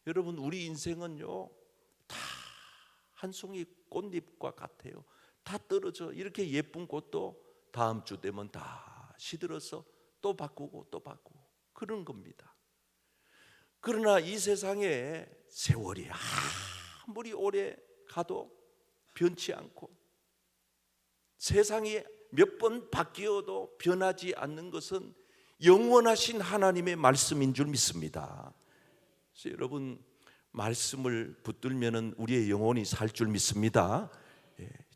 여러분, 우리 인생은요 다 한 송이 꽃잎과 같아요. 다 떨어져. 이렇게 예쁜 꽃도 다음 주 되면 다 시들어서 또 바꾸고 또 바꾸고 그런 겁니다. 그러나 이 세상에 세월이 아무리 오래 가도 변치 않고 세상이 몇 번 바뀌어도 변하지 않는 것은 영원하신 하나님의 말씀인 줄 믿습니다. 그래서 여러분, 말씀을 붙들면은 우리의 영혼이 살 줄 믿습니다.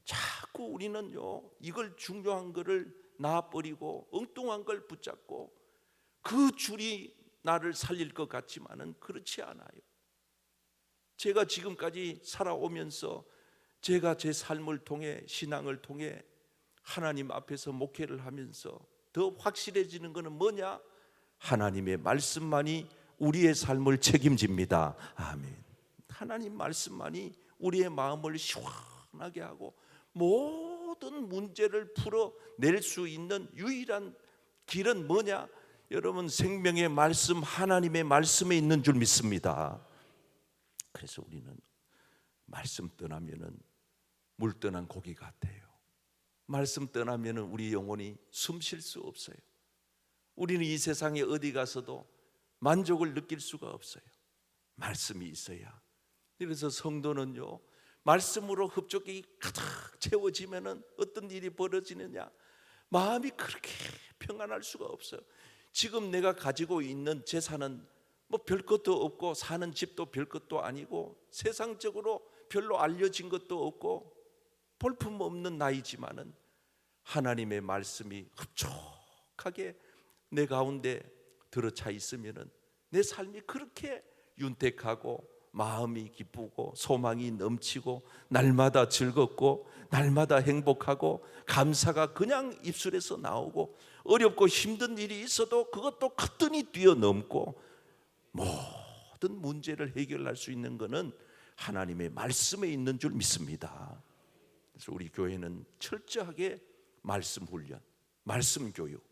자꾸 우리는요 이걸 중요한 거를 놔버리고 엉뚱한 걸 붙잡고 그 줄이 나를 살릴 것 같지만은 그렇지 않아요. 제가 지금까지 살아오면서 제가 제 삶을 통해 신앙을 통해 하나님 앞에서 목회를 하면서 더 확실해지는 것은 뭐냐? 하나님의 말씀만이 우리의 삶을 책임집니다. 아멘. 하나님 말씀만이 우리의 마음을 시원하게 하고 모든 문제를 풀어낼 수 있는 유일한 길은 뭐냐? 여러분, 생명의 말씀, 하나님의 말씀에 있는 줄 믿습니다. 그래서 우리는 말씀 떠나면은 물 떠난 고기 같아요. 말씀 떠나면은 우리 영혼이 숨 쉴 수 없어요. 우리는 이 세상에 어디 가서도 만족을 느낄 수가 없어요. 말씀이 있어야. 그래서 성도는요 말씀으로 흡족이 가득 채워지면은 어떤 일이 벌어지느냐? 마음이 그렇게 평안할 수가 없어요. 지금 내가 가지고 있는 재산은 뭐 별 것도 없고 사는 집도 별 것도 아니고 세상적으로 별로 알려진 것도 없고 볼품 없는 나이지만은 하나님의 말씀이 흡족하게 내 가운데 들어차 있으면은 내 삶이 그렇게 윤택하고 마음이 기쁘고 소망이 넘치고 날마다 즐겁고 날마다 행복하고 감사가 그냥 입술에서 나오고 어렵고 힘든 일이 있어도 그것도 거뜬히 뛰어넘고 모든 문제를 해결할 수 있는 것은 하나님의 말씀에 있는 줄 믿습니다. 그래서 우리 교회는 철저하게 말씀 훈련, 말씀 교육.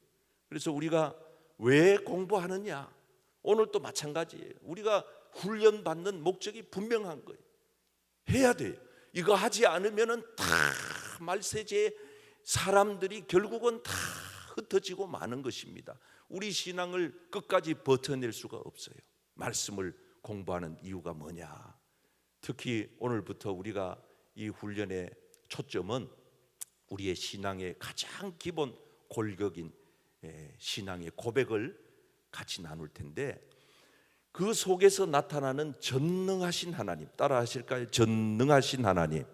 그래서 우리가 왜 공부하느냐? 오늘도 마찬가지예요. 우리가 훈련 받는 목적이 분명한 거예요. 해야 돼요. 이거 하지 않으면은 다 말세제 사람들이 결국은 다 흩어지고 마는 것입니다. 우리 신앙을 끝까지 버텨낼 수가 없어요. 말씀을 공부하는 이유가 뭐냐? 특히 오늘부터 우리가 이 훈련의 초점은 우리의 신앙의 가장 기본 골격인 신앙의 고백을 같이 나눌 텐데, 그 속에서 나타나는 전능하신 하나님, 따라 하실까요? 전능하신 하나님.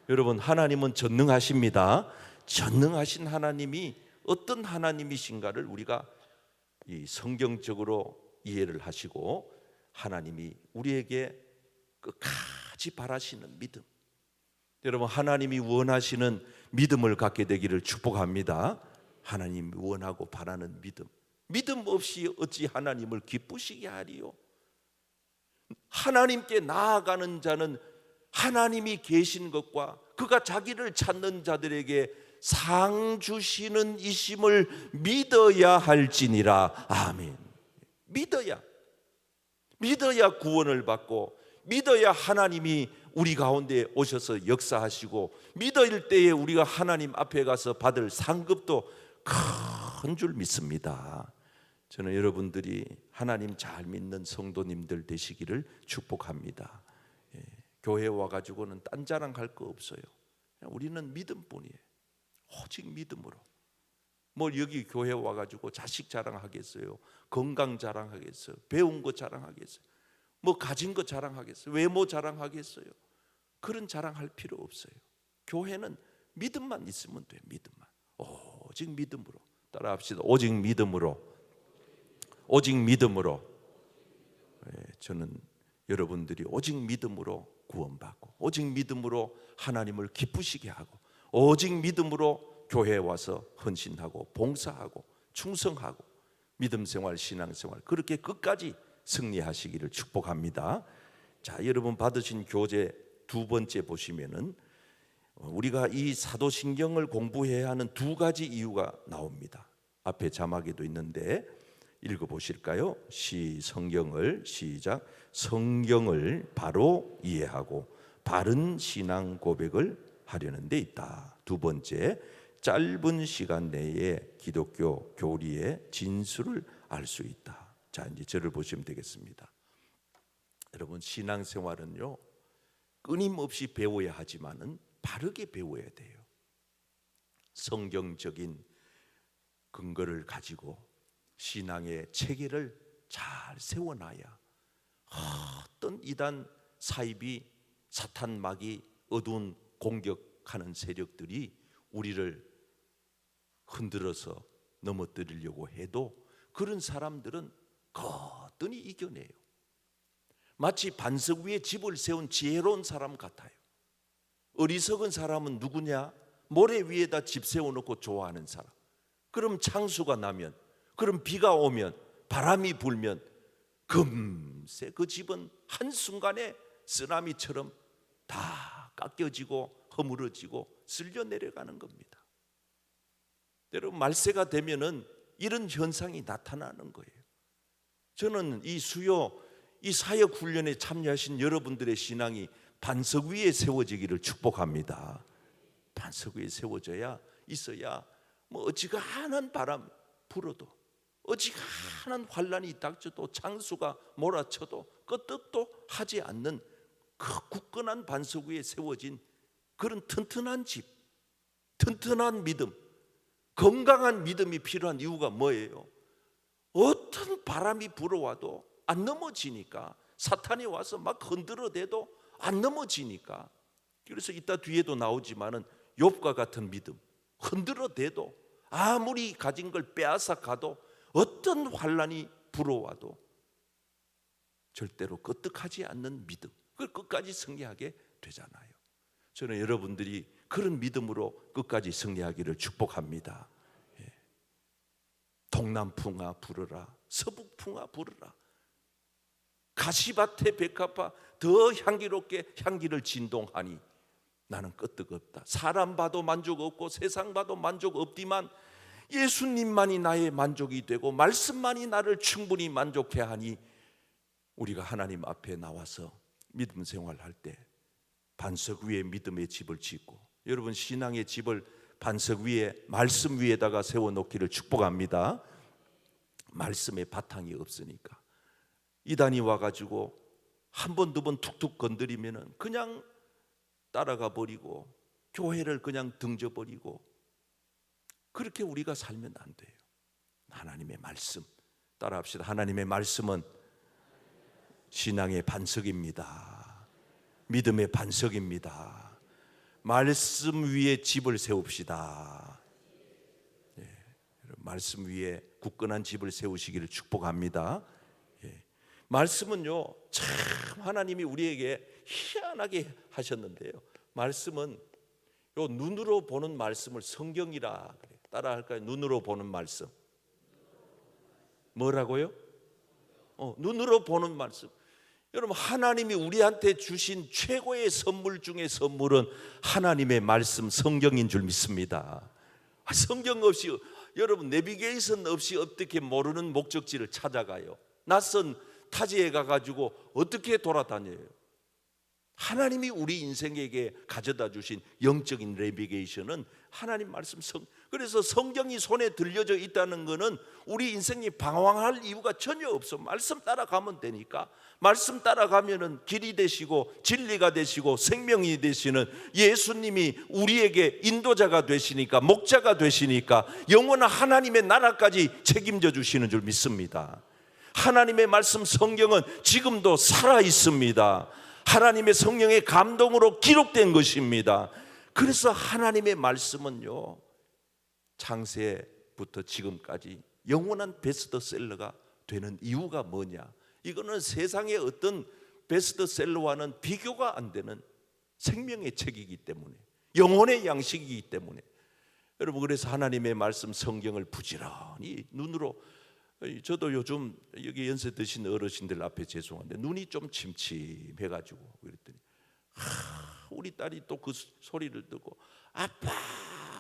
여러분, 하나님은 전능하십니다. 전능하신 하나님이 어떤 하나님이신가를 우리가 이 성경적으로 이해를 하시고 하나님이 우리에게 끝까지 바라시는 믿음, 여러분, 하나님이 원하시는 믿음을 갖게 되기를 축복합니다. 하나님이 원하고 바라는 믿음, 믿음 없이 어찌 하나님을 기쁘시게 하리요? 하나님께 나아가는 자는 하나님이 계신 것과 그가 자기를 찾는 자들에게 상 주시는 이심을 믿어야 할지니라. 아멘. 믿어야 구원을 받고, 믿어야 하나님이 우리 가운데 오셔서 역사하시고, 믿을 때에 우리가 하나님 앞에 가서 받을 상급도 큰 줄 믿습니다. 저는 여러분들이 하나님 잘 믿는 성도님들 되시기를 축복합니다. 교회 와가지고는 딴 자랑할 거 없어요. 우리는 믿음뿐이에요. 오직 믿음으로. 뭐 여기 교회 와가지고 자식 자랑하겠어요? 건강 자랑하겠어요? 배운 거 자랑하겠어요? 뭐 가진 거 자랑하겠어요? 외모 자랑하겠어요? 그런 자랑할 필요 없어요. 교회는 믿음만 있으면 돼요. 믿음만. 오직 믿음으로. 따라합시다. 오직 믿음으로. 오직 믿음으로. 저는 여러분들이 오직 믿음으로 구원받고, 오직 믿음으로 하나님을 기쁘시게 하고, 오직 믿음으로 교회에 와서 헌신하고 봉사하고 충성하고 믿음생활, 신앙생활 그렇게 끝까지 승리하시기를 축복합니다. 자, 여러분 받으신 교재 두 번째 보시면은 우리가 이 사도신경을 공부해야 하는 두 가지 이유가 나옵니다. 앞에 자막에도 있는데, 읽어보실까요? 성경을 시작. 성경을 바로 이해하고 바른 신앙 고백을 하려는 데 있다. 두 번째, 짧은 시간 내에 기독교 교리의 진수를 알 수 있다. 자, 이제 저를 보시면 되겠습니다. 여러분, 신앙생활은요 끊임없이 배워야 하지만은 바르게 배워야 돼요. 성경적인 근거를 가지고 신앙의 체계를 잘 세워놔야 어떤 이단 사입이 사탄 마귀 어두운 공격하는 세력들이 우리를 흔들어서 넘어뜨리려고 해도 그런 사람들은 거뜬히 이겨내요. 마치 반석 위에 집을 세운 지혜로운 사람 같아요. 어리석은 사람은 누구냐? 모래 위에다 집 세워놓고 좋아하는 사람. 그럼 창수가 나면, 그럼 비가 오면, 바람이 불면 금세 그 집은 한순간에 쓰나미처럼 다 깎여지고 허물어지고 쓸려 내려가는 겁니다. 여러분, 말세가 되면은 이런 현상이 나타나는 거예요. 저는 이 사역 훈련에 참여하신 여러분들의 신앙이 반석 위에 세워지기를 축복합니다. 반석 위에 세워져야 있어야 뭐 어지간한 바람 불어도 어지간한 환란이 닥쳐도 창수가 몰아쳐도 끄떡도 하지 않는 그 굳건한 반석 위에 세워진 그런 튼튼한 집, 튼튼한 믿음, 건강한 믿음이 필요한 이유가 뭐예요? 어떤 바람이 불어와도 안 넘어지니까, 사탄이 와서 막 흔들어대도 안 넘어지니까. 그래서 이따 뒤에도 나오지만은 욥과 같은 믿음, 흔들어대도 아무리 가진 걸 빼앗아 가도 어떤 환란이 불어와도 절대로 끄떡하지 않는 믿음, 그걸 끝까지 승리하게 되잖아요. 저는 여러분들이 그런 믿음으로 끝까지 승리하기를 축복합니다. 동남풍아 불어라, 서북풍아 불어라. 가시밭에 백합화 더 향기롭게 향기를 진동하니 나는 끄떡없다. 사람 봐도 만족 없고 세상 봐도 만족 없지만 예수님만이 나의 만족이 되고 말씀만이 나를 충분히 만족해 하니 우리가 하나님 앞에 나와서 믿음 생활할 때 반석 위에 믿음의 집을 짓고, 여러분 신앙의 집을 반석 위에 말씀 위에다가 세워놓기를 축복합니다. 말씀의 바탕이 없으니까 이단이 와가지고 한 번 두 번 툭툭 건드리면은 그냥 따라가 버리고 교회를 그냥 등져버리고, 그렇게 우리가 살면 안 돼요. 하나님의 말씀 따라합시다. 하나님의 말씀은 신앙의 반석입니다. 믿음의 반석입니다. 말씀 위에 집을 세웁시다. 말씀 위에 굳건한 집을 세우시기를 축복합니다. 말씀은요 참 하나님이 우리에게 희한하게 하셨는데요, 말씀은 요 눈으로 보는 말씀을 성경이라 그래요. 따라 할까요? 눈으로 보는 말씀. 뭐라고요? 눈으로 보는 말씀. 여러분, 하나님이 우리한테 주신 최고의 선물 중에 선물은 하나님의 말씀 성경인 줄 믿습니다. 성경 없이, 여러분 내비게이션 없이 어떻게 모르는 목적지를 찾아가요? 낯선 타지에 가가지고 어떻게 돌아다녀요? 하나님이 우리 인생에게 가져다 주신 영적인 내비게이션은 하나님 말씀. 그래서 성경이 손에 들려져 있다는 것은 우리 인생이 방황할 이유가 전혀 없어. 말씀 따라가면 되니까. 말씀 따라가면은 길이 되시고 진리가 되시고 생명이 되시는 예수님이 우리에게 인도자가 되시니까, 목자가 되시니까 영원한 하나님의 나라까지 책임져 주시는 줄 믿습니다. 하나님의 말씀 성경은 지금도 살아 있습니다. 하나님의 성령의 감동으로 기록된 것입니다. 그래서 하나님의 말씀은요 창세부터 지금까지 영원한 베스트셀러가 되는 이유가 뭐냐? 이거는 세상의 어떤 베스트셀러와는 비교가 안 되는 생명의 책이기 때문에, 영혼의 양식이기 때문에. 여러분, 그래서 하나님의 말씀 성경을 부지런히 눈으로, 저도 요즘 여기 연세 드신 어르신들 앞에 죄송한데 눈이 좀 침침해가지고 그랬더니 우리 딸이 또 그 소리를 듣고 아빠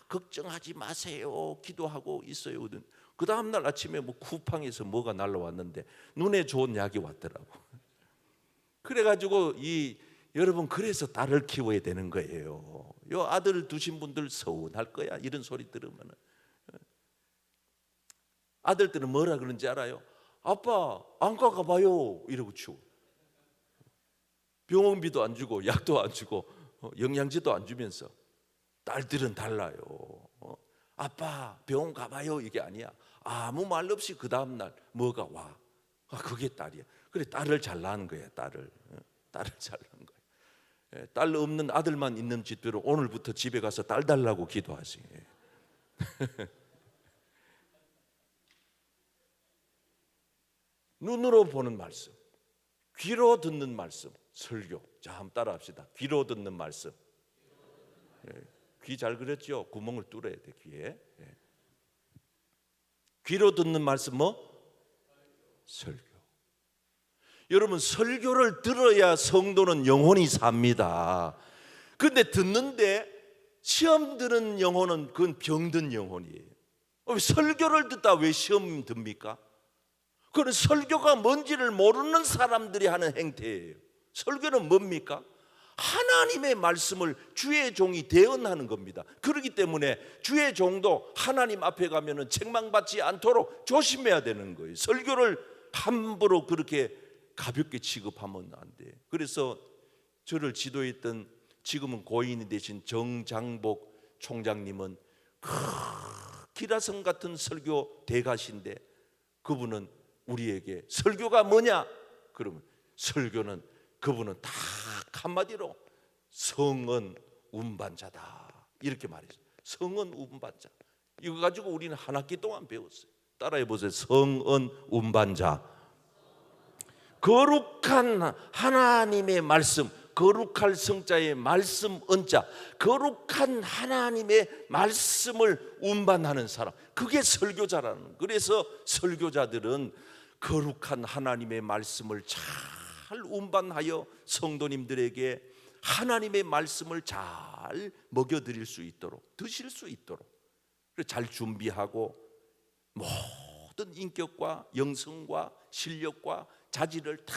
걱정하지 마세요 기도하고 있어요. 그 다음날 아침에 뭐 쿠팡에서 뭐가 날라왔는데 눈에 좋은 약이 왔더라고. 그래가지고 여러분, 그래서 딸을 키워야 되는 거예요. 요 아들 두신 분들 서운할 거야, 이런 소리 들으면. 아들들은 뭐라 그런지 알아요? 아빠 안과 가봐요 이러고 치고, 병원비도 안 주고 약도 안 주고 영양제도 안 주면서. 딸들은 달라요. 아빠 병원 가봐요 이게 아니야. 아무 말 없이 그 다음날 뭐가 와. 그게 딸이야. 그래, 딸을 잘 낳은 거야. 딸을 잘 낳은 거야. 딸 없는 아들만 있는 집들은 오늘부터 집에 가서 딸 달라고 기도하세요. 눈으로 보는 말씀, 귀로 듣는 말씀, 설교. 자, 한번 따라 합시다. 귀로 듣는 말씀. 귀 잘 그렸죠? 구멍을 뚫어야 돼, 귀에. 귀로 듣는 말씀 뭐? 설교. 여러분, 설교를 들어야 성도는 영혼이 삽니다. 근데 듣는데 시험 드는 영혼은 그건 병든 영혼이에요. 설교를 듣다 왜 시험 듭니까? 그건 설교가 뭔지를 모르는 사람들이 하는 행태예요. 설교는 뭡니까? 하나님의 말씀을 주의 종이 대언하는 겁니다. 그렇기 때문에 주의 종도 하나님 앞에 가면은 책망받지 않도록 조심해야 되는 거예요. 설교를 함부로 그렇게 가볍게 취급하면 안 돼. 그래서 저를 지도했던 지금은 고인이 되신 정장복 총장님은 기라성 같은 설교 대가신데, 그분은 우리에게 설교가 뭐냐? 그러면 설교는, 그분은 딱 한마디로 성은 운반자다 이렇게 말했어요. 성은 운반자. 이거 가지고 우리는 한 학기 동안 배웠어요. 따라해 보세요. 성은 운반자. 거룩한 하나님의 말씀, 거룩할 성자의 말씀 은자, 거룩한 하나님의 말씀을 운반하는 사람, 그게 설교자라는 거예요. 그래서 설교자들은 거룩한 하나님의 말씀을 잘 운반하여 성도님들에게 하나님의 말씀을 잘 먹여드릴 수 있도록, 드실 수 있도록 잘 준비하고 모든 인격과 영성과 실력과 자질을 다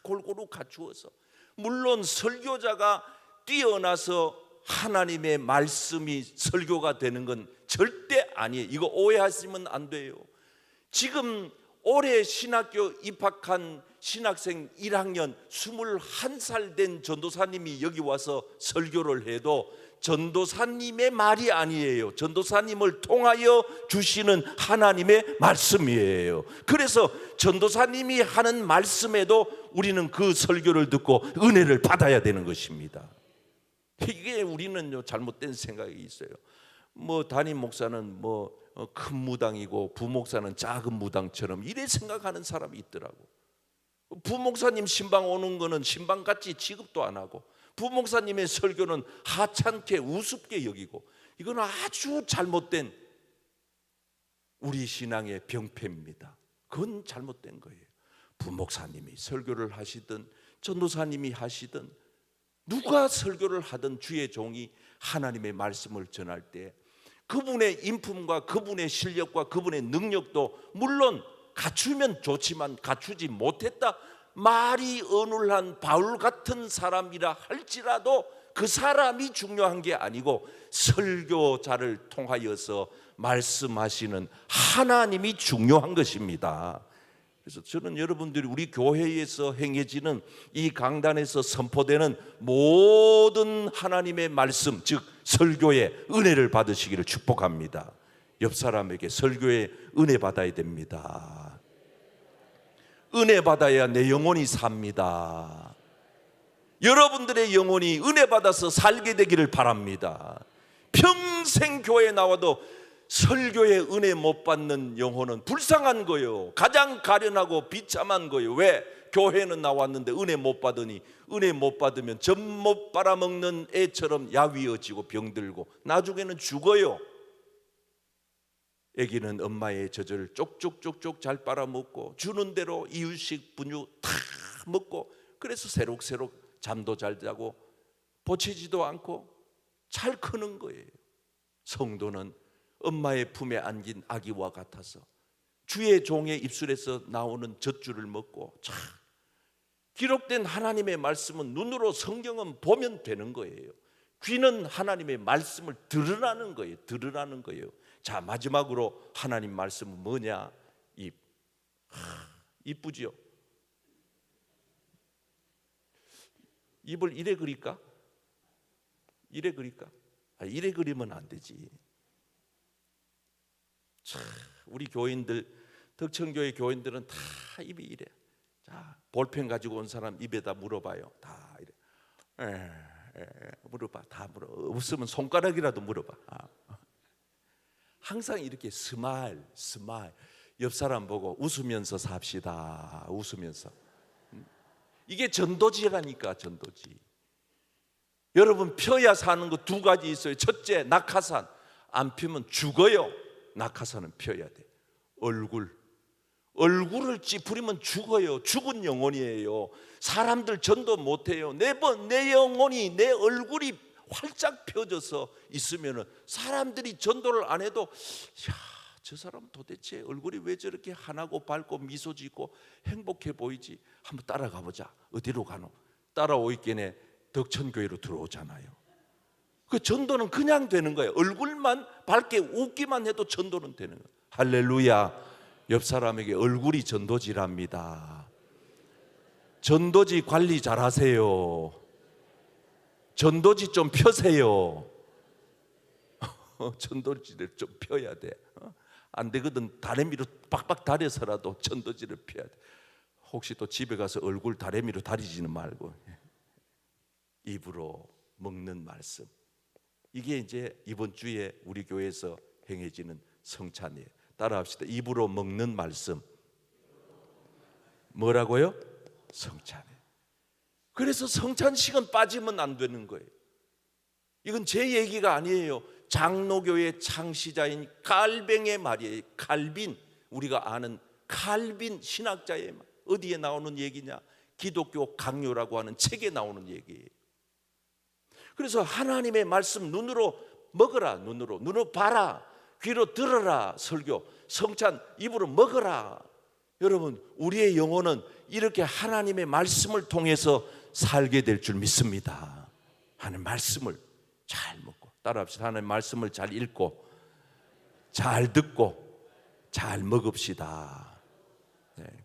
골고루 갖추어서, 물론 설교자가 뛰어나서 하나님의 말씀이 설교가 되는 건 절대 아니에요. 이거 오해하시면 안 돼요. 지금 올해 신학교 입학한 신학생 1학년 21살 된 전도사님이 여기 와서 설교를 해도 전도사님의 말이 아니에요. 전도사님을 통하여 주시는 하나님의 말씀이에요. 그래서 전도사님이 하는 말씀에도 우리는 그 설교를 듣고 은혜를 받아야 되는 것입니다. 이게 우리는 잘못된 생각이 있어요. 담임 목사는 큰 무당이고 부목사는 작은 무당처럼 이래 생각하는 사람이 있더라고. 부목사님 신방 오는 거는 신방같이 취급도 안 하고, 부목사님의 설교는 하찮게 우습게 여기고, 이건 아주 잘못된 우리 신앙의 병폐입니다. 그건 잘못된 거예요. 부목사님이 설교를 하시든 전도사님이 하시든 누가 설교를 하든 주의 종이 하나님의 말씀을 전할 때 그분의 인품과 그분의 실력과 그분의 능력도 물론 갖추면 좋지만 갖추지 못했다, 말이 어눌한 바울 같은 사람이라 할지라도 그 사람이 중요한 게 아니고 설교자를 통하여서 말씀하시는 하나님이 중요한 것입니다. 그래서 저는 여러분들이 우리 교회에서 행해지는 이 강단에서 선포되는 모든 하나님의 말씀, 즉 설교의 은혜를 받으시기를 축복합니다. 옆 사람에게 설교의 은혜 받아야 됩니다. 은혜 받아야 내 영혼이 삽니다. 여러분들의 영혼이 은혜 받아서 살게 되기를 바랍니다. 평생 교회에 나와도 설교의 은혜 못 받는 영혼은 불쌍한 거예요. 가장 가련하고 비참한 거예요. 왜? 교회는 나왔는데 은혜 못 받으니, 은혜 못 받으면 젖 못 빨아먹는 애처럼 야위어지고 병들고 나중에는 죽어요. 애기는 엄마의 젖을 쪽쪽쪽쪽 잘 빨아먹고 주는 대로 이유식 분유 다 먹고, 그래서 새록새록 잠도 잘 자고 보채지도 않고 잘 크는 거예요. 성도는 엄마의 품에 안긴 아기와 같아서 주의 종의 입술에서 나오는 젖줄을 먹고 참 기록된 하나님의 말씀은 눈으로 성경은 보면 되는 거예요. 귀는 하나님의 말씀을 들으라는 거예요. 들으라는 거예요. 자, 마지막으로 하나님 말씀은 뭐냐? 입. 이쁘죠? 입을 이래 그릴까? 이래 그릴까? 이래 그리면 안 되지. 참, 우리 교인들, 덕천교회 교인들은 다 입이 이래. 자, 볼펜 가지고 온 사람 입에다 물어봐요. 다 이래. 물어봐. 다 물어. 없으면 손가락이라도 물어봐. 항상 이렇게 스마일. 옆 사람 보고 웃으면서 삽시다. 웃으면서. 이게 전도지라니까, 전도지. 여러분, 펴야 사는 거 두 가지 있어요. 첫째, 낙하산. 안 피면 죽어요. 낙하산은 펴야 돼. 얼굴을 찌푸리면 죽어요. 죽은 영혼이에요. 사람들 전도 못해요. 내 영혼이, 내 얼굴이 활짝 펴져서 있으면 사람들이 전도를 안 해도 저 사람 도대체 얼굴이 왜 저렇게 환하고 밝고 미소 짓고 행복해 보이지? 한번 따라가 보자. 어디로 가노? 따라오있겠네. 덕천교회로 들어오잖아요. 그 전도는 그냥 되는 거예요. 얼굴만 밝게 웃기만 해도 전도는 되는 거예요. 할렐루야. 옆 사람에게 얼굴이 전도지랍니다. 전도지 관리 잘하세요. 전도지 좀 펴세요. 전도지를 좀 펴야 돼. 안 되거든. 다리미로 빡빡 다려서라도 전도지를 펴야 돼. 혹시 또 집에 가서 얼굴 다리미로 다리지는 말고 입으로 먹는 말씀. 이게 이제 이번 주에 우리 교회에서 행해지는 성찬이에요. 따라합시다. 입으로 먹는 말씀. 뭐라고요? 성찬이에요. 그래서 성찬식은 빠지면 안 되는 거예요. 이건 제 얘기가 아니에요. 장로교의 창시자인 칼뱅의 말이에요. 칼빈, 우리가 아는 칼빈 신학자의 말. 어디에 나오는 얘기냐? 기독교 강요라고 하는 책에 나오는 얘기예요. 그래서 하나님의 말씀 눈으로 먹어라. 눈으로 봐라. 귀로 들어라. 설교, 성찬 입으로 먹어라. 여러분, 우리의 영혼은 이렇게 하나님의 말씀을 통해서 살게 될 줄 믿습니다. 하나님의 말씀을 잘 먹고, 따라합시다. 하나님의 말씀을 잘 읽고 잘 듣고 잘 먹읍시다.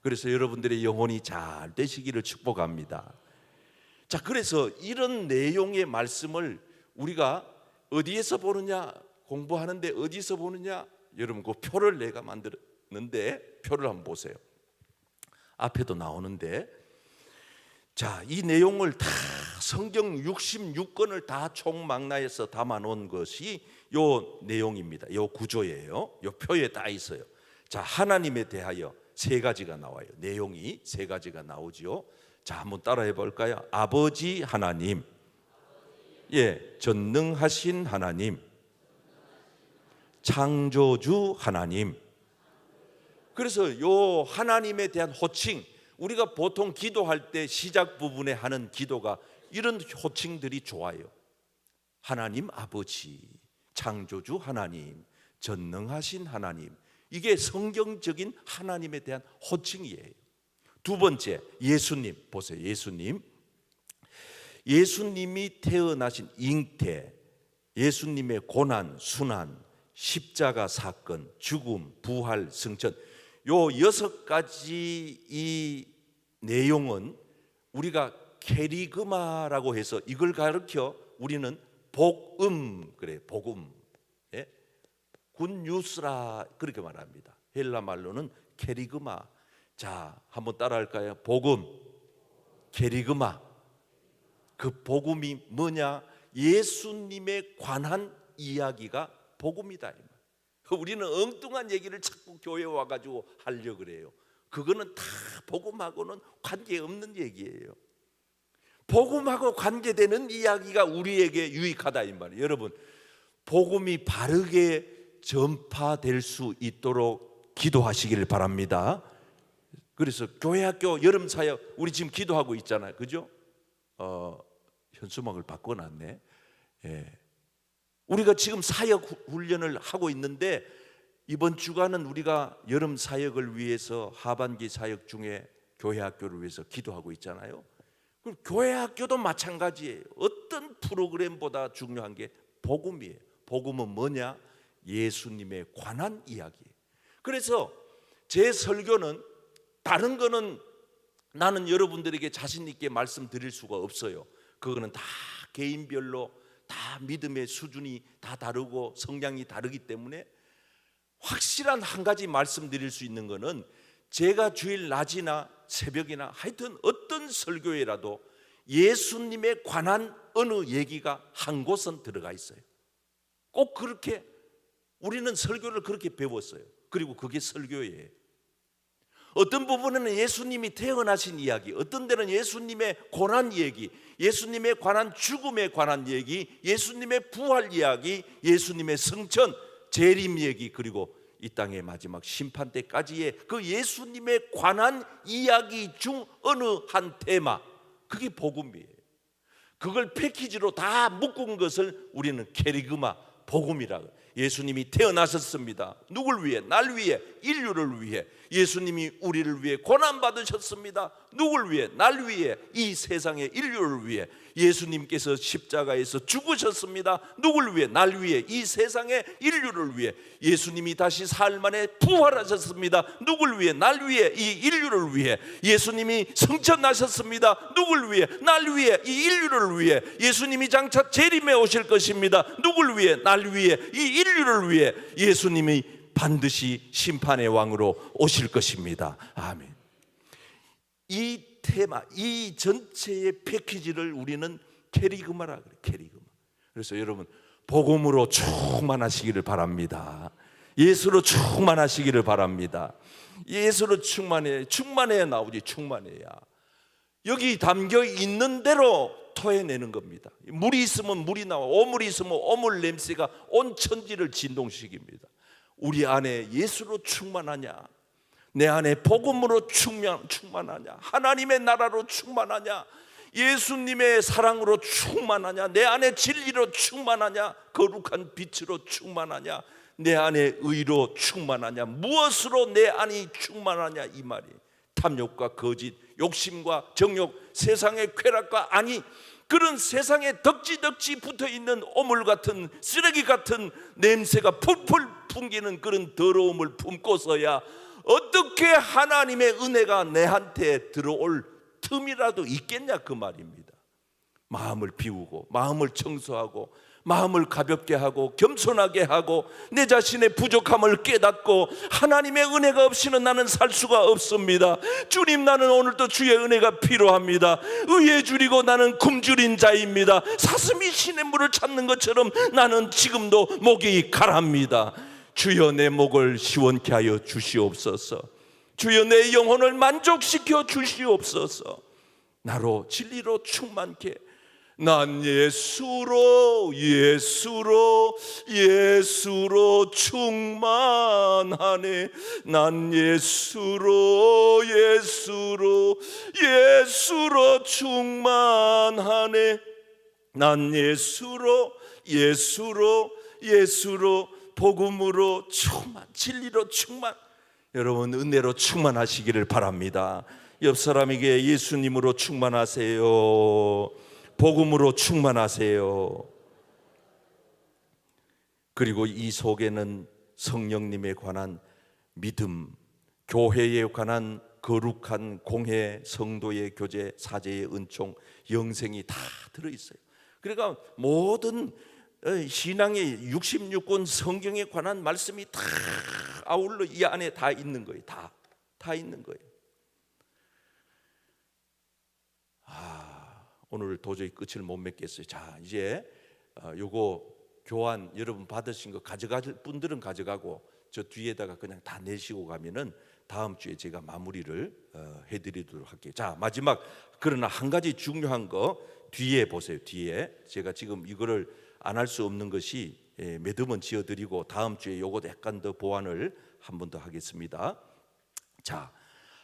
그래서 여러분들의 영혼이 잘 되시기를 축복합니다. 자, 그래서 이런 내용의 말씀을 우리가 어디에서 보느냐? 공부하는데 어디서 보느냐? 여러분, 그 표를 내가 만들었는데 표를 한번 보세요. 앞에도 나오는데, 자, 이 내용을 다 성경 66권을 다 총망라해서 담아 놓은 것이 요 내용입니다. 요 구조예요. 요 표에 다 있어요. 자, 하나님에 대하여 세 가지가 나와요. 내용이 세 가지가 나오지요. 자, 한번 따라해 볼까요? 아버지 하나님, 전능하신 하나님, 창조주 하나님. 그래서 요 하나님에 대한 호칭, 우리가 보통 기도할 때 시작 부분에 하는 기도가 이런 호칭들이 좋아요. 하나님 아버지, 창조주 하나님, 전능하신 하나님. 이게 성경적인 하나님에 대한 호칭이에요. 두 번째, 예수님. 보세요. 예수님이 태어나신 잉태, 예수님의 고난, 순환, 십자가 사건, 죽음, 부활, 승천, 요 6가지 이 내용은 우리가 케리그마라고 해서 이걸 가르쳐 우리는 복음, 그래, 복음, 굿뉴스라 그렇게 말합니다. 헬라 말로는 케리그마. 자, 한번 따라할까요? 복음, 케리그마. 그 복음이 뭐냐? 예수님에 관한 이야기가 복음이다. 우리는 엉뚱한 얘기를 자꾸 교회에 와가지고 하려고 그래요. 그거는 다 복음하고는 관계없는 얘기예요. 복음하고 관계되는 이야기가 우리에게 유익하다 이 말이에요. 여러분, 복음이 바르게 전파될 수 있도록 기도하시기를 바랍니다. 그래서 교회학교 여름사역 우리 지금 기도하고 있잖아요. 그죠? 현수막을 바꿔놨네. 우리가 지금 사역 훈련을 하고 있는데 이번 주간은 우리가 여름 사역을 위해서 하반기 사역 중에 교회 학교를 위해서 기도하고 있잖아요. 그럼 교회 학교도 마찬가지예요. 어떤 프로그램보다 중요한 게 복음이에요. 복음은 뭐냐? 예수님에 관한 이야기예요. 그래서 제 설교는 다른 거는 나는 여러분들에게 자신 있게 말씀드릴 수가 없어요. 그거는 다 개인별로 다 믿음의 수준이 다 다르고 성향이 다르기 때문에 확실한 한 가지 말씀드릴 수 있는 거는 제가 주일 낮이나 새벽이나 하여튼 어떤 설교에라도 예수님에 관한 어느 얘기가 한 곳은 들어가 있어요. 꼭 그렇게 우리는 설교를 그렇게 배웠어요. 그리고 그게 설교예요. 어떤 부분에는 예수님이 태어나신 이야기, 어떤 데는 예수님의 고난 얘기, 예수님에 관한 죽음에 관한 얘기, 예수님의 부활 이야기, 예수님의 성천, 재림 얘기, 그리고 이 땅의 마지막 심판 때까지의 그 예수님에 관한 이야기 중 어느 한 테마, 그게 복음이에요. 그걸 패키지로 다 묶은 것을 우리는 케리그마, 복음이라고. 예수님이 태어나셨습니다. 누굴 위해? 날 위해, 인류를 위해. 예수님이 우리를 위해 고난받으셨습니다. 누굴 위해? 날 위해, 이 세상의 인류를 위해. 예수님께서 십자가에서 죽으셨습니다. 누굴 위해? 날 위해, 이 세상의 인류를 위해. 예수님이 다시 사흘 만에 부활하셨습니다. 누굴 위해? 날 위해, 이 인류를 위해. 예수님이 성천하셨습니다. 누굴 위해? 날 위해, 이 인류를 위해. 예수님이 장차 재림해 오실 것입니다. 누굴 위해? 날 위해, 이 인류를 위해. 예수님이 반드시 심판의 왕으로 오실 것입니다. 아멘. 이 테마, 이 전체의 패키지를 우리는 케리그마라 그래요. 케리그마. 그래서 여러분 복음으로 충만하시기를 바랍니다. 예수로 충만하시기를 바랍니다. 예수로 충만해야 나오지. 충만해야 여기 담겨 있는 대로 토해내는 겁니다. 물이 있으면 물이 나와, 오물이 있으면 오물 냄새가 온 천지를 진동시킵니다. 우리 안에 예수로 충만하냐? 내 안에 복음으로 충만하냐? 하나님의 나라로 충만하냐? 예수님의 사랑으로 충만하냐? 내 안에 진리로 충만하냐? 거룩한 빛으로 충만하냐? 내 안에 의로 충만하냐? 무엇으로 내 안이 충만하냐? 이 말이 탐욕과 거짓, 욕심과 정욕, 세상의 쾌락과 안위, 그런 세상에 덕지덕지 붙어있는 오물 같은, 쓰레기 같은 냄새가 풀풀 풍기는 그런 더러움을 품고서야 어떻게 하나님의 은혜가 내한테 들어올 틈이라도 있겠냐 그 말입니다. 마음을 비우고, 마음을 청소하고, 마음을 가볍게 하고, 겸손하게 하고, 내 자신의 부족함을 깨닫고, 하나님의 은혜가 없이는 나는 살 수가 없습니다. 주님, 나는 오늘도 주의 은혜가 필요합니다. 의에 줄이고 나는 굶주린 자입니다. 사슴이 시냇물을 찾는 것처럼 나는 지금도 목이 가랍니다. 주여, 내 목을 시원케 하여 주시옵소서. 주여, 내 영혼을 만족시켜 주시옵소서. 나로 진리로 충만케. 난 예수로 충만하네. 난 예수로 충만하네. 난 예수로 복음으로 충만, 진리로 충만. 여러분 은혜로 충만하시기를 바랍니다. 옆 사람에게 예수님으로 충만하세요. 복음으로 충만하세요. 그리고 이 속에는 성령님에 관한 믿음, 교회에 관한 거룩한 공회, 성도의 교제, 사제의 은총, 영생이 다 들어있어요. 그러니까 모든 신앙의 66권 성경에 관한 말씀이 다 아울러 이 안에 다 있는 거예요. 다 있는 거예요. 오늘 도저히 끝을 못 맺겠어요. 자, 이제 요거 교환 여러분 받으신 거 가져갈 분들은 가져가고 저 뒤에다가 그냥 다 내시고 가면은 다음 주에 제가 마무리를 해드리도록 할게요. 자, 마지막 그러나 한 가지 중요한 거 뒤에 보세요. 뒤에 제가 지금 이거를 안 할 수 없는 것이 매듭은 지어드리고 다음 주에 요거 약간 더 보완을 한 번 더 하겠습니다. 자,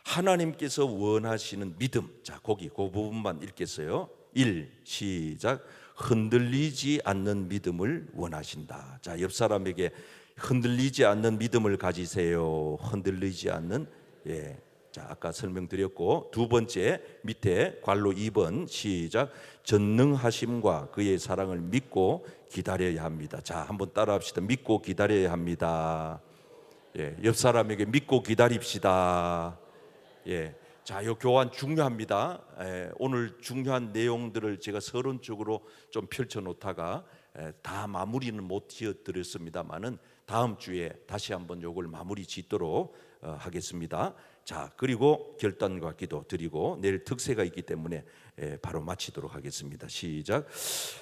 하나님께서 원하시는 믿음. 자, 거기 그 부분만 읽겠어요. 1, 시작. 흔들리지 않는 믿음을 원하신다. 자, 옆 사람에게 흔들리지 않는 믿음을 가지세요. 흔들리지 않는. 예. 자, 아까 설명드렸고, 두 번째 밑에 괄로 2번 시작. 전능하심과 그의 사랑을 믿고 기다려야 합니다. 자, 한번 따라합시다. 믿고 기다려야 합니다. 예, 옆 사람에게 믿고 기다립시다. 예, 자, 이 교환 중요합니다. 오늘 중요한 내용들을 제가 서론적으로 좀 펼쳐놓다가 다 마무리는 못 지어드렸습니다만은 다음 주에 다시 한번 이걸 마무리 짓도록 하겠습니다. 자, 그리고 결단과 기도 드리고 내일 특세가 있기 때문에 바로 마치도록 하겠습니다. 시작.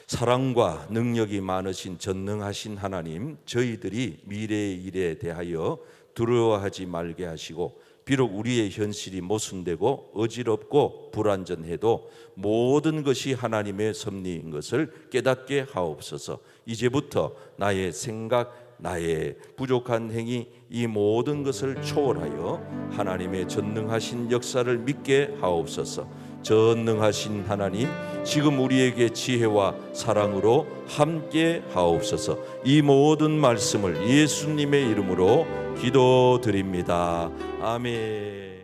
사랑과 능력이 많으신 전능하신 하나님, 저희들이 미래의 일에 대하여 두려워하지 말게 하시고, 비록 우리의 현실이 모순되고 어지럽고 불완전해도 모든 것이 하나님의 섭리인 것을 깨닫게 하옵소서. 이제부터 나의 생각, 나의 부족한 행위, 이 모든 것을 초월하여 하나님의 전능하신 역사를 믿게 하옵소서. 전능하신 하나님, 지금 우리에게 지혜와 사랑으로 함께 하옵소서. 이 모든 말씀을 예수님의 이름으로 기도드립니다. 아멘.